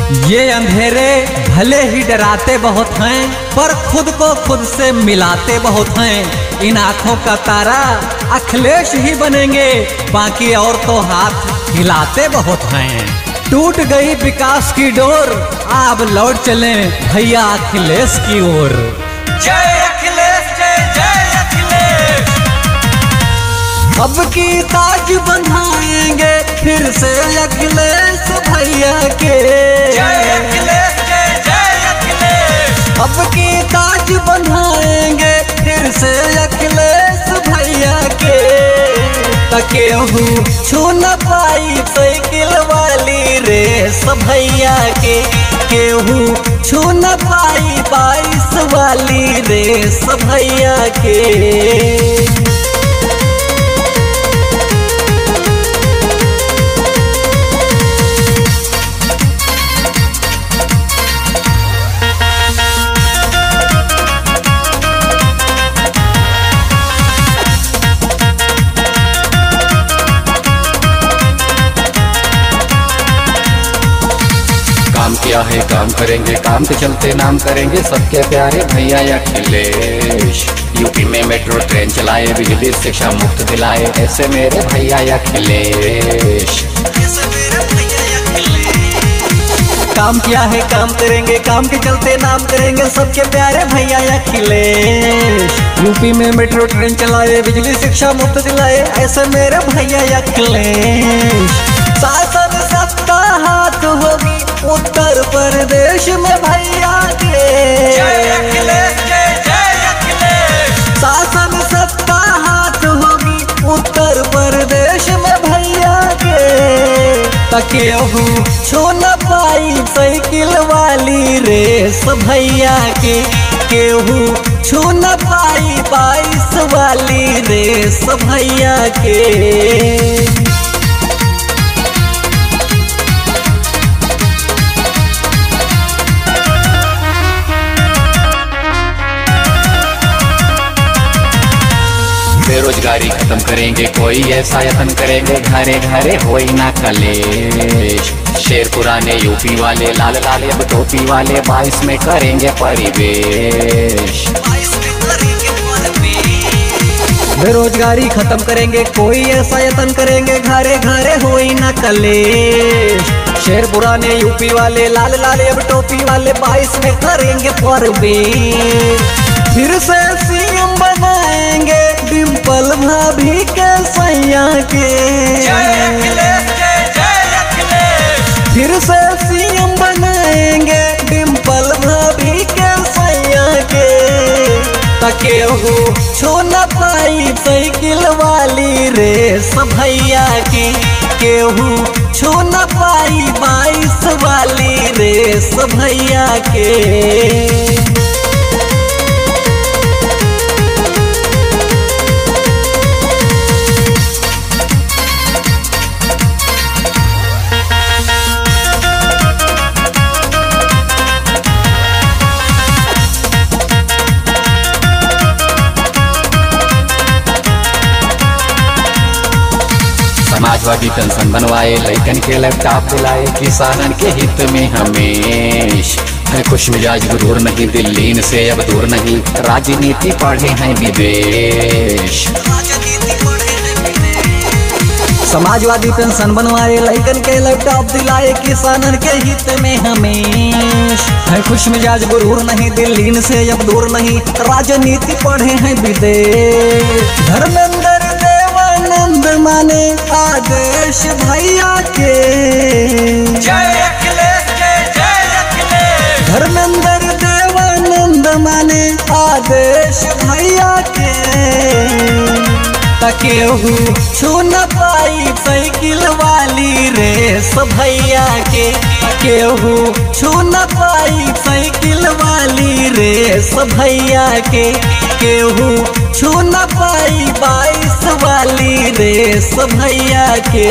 ये अंधेरे भले ही डराते बहुत हैं, पर खुद को खुद से मिलाते बहुत हैं। इन आंखों का तारा अखिलेश ही बनेंगे, बाकी और तो हाथ हिलाते बहुत हैं। टूट गई विकास की डोर, अब लौट चलें भैया अखिलेश की ओर। जय अखिलेश, जय जय अखिलेश। अब की ताज बंधाएंगे फिर से अखिलेश भैया के। जय अखिलेश, जय जय अखिलेश। अब की ताज बंधाएंगे फिर से अखिलेश भैया के। केहू छू न पाई साइकिल वाली रेस भैया के। केहू छू न पाई 22 वाली रेस भैया के। काम किया है काम करेंगे, काम के चलते नाम करेंगे सबके प्यारे भैया अखिलेश। यूपी में मेट्रो ट्रेन चलाए, बिजली शिक्षा मुफ्त दिलाए, ऐसे मेरे भैया अखिलेश। काम किया है काम करेंगे, काम के चलते नाम करेंगे सबके प्यारे भैया अखिलेश। यूपी में मेट्रो ट्रेन चलाए, बिजली शिक्षा मुफ्त दिलाए, ऐसे मेरे भैया अखिलेश। शासन सत्ता हाथ होगी उत्तर प्रदेश में भैया के। जय अखिलेश, जय जय अखिलेश। शासन सत्ता हाथ होगी उत्तर प्रदेश में भैया के। केहू छू न पाई साइकिल वाली रेस भैया के। केहू छू न पाई 22 वाली रेस भैया के। बेरोजगारी खत्म करेंगे, कोई ऐसा यत्न करेंगे, घरे घरे होई ना कलेश। शेर पुराने यूपी वाले, लाल लाल अब टोपी वाले, 22 में करेंगे परिवेश। बेरोजगारी खत्म करेंगे, कोई ऐसा यत्न करेंगे, घरे घरे होई ना कलेश। शेर पुराने यूपी वाले, लाल लाल अब टोपी वाले, 22 में करेंगे परवेश। फिर से सीएम बनाएंगे डिम्पल भाभी के सैया के। जय अखिलेश, जय जय अखिलेश। फिर से सीएम बनाएंगे डिम्पल भाभी के सैया के। केहू छू न पाई साइकिल वाली रेस भैया की। केहू छू न पाई 22 वाली रेस भैया के। समाजवादी पेंशन बनवाए, लैकन के लैपटॉप दिलाए, किसानन के हित में हमेश है खुश मिजाज गुरूर नहीं, दिल्ली से अब दूर नहीं, राजनीति पढ़े हैं विदेश। समाजवादी पेंशन बनवाए, लैकन के लैपटॉप दिलाए, किसानन के हित में हमेश है खुश मिजाज गुरूर नहीं, दिल्ली से अब दूर नहीं, राजनीति पढ़े हैं विदेश। धर्मेंद्र देवानंद माने आदेश भैया के। जय अखिलेश, जय जय अखिलेश। धर्मेंद्र देवानंद माने आदेश भैया के। केहू छू न पाई साइकिल वाली रेस भैया के। केहू छू न पाई साइकिल वाली रेस भैया के। केहू छू न पाई 22 वाली रेस भैया के।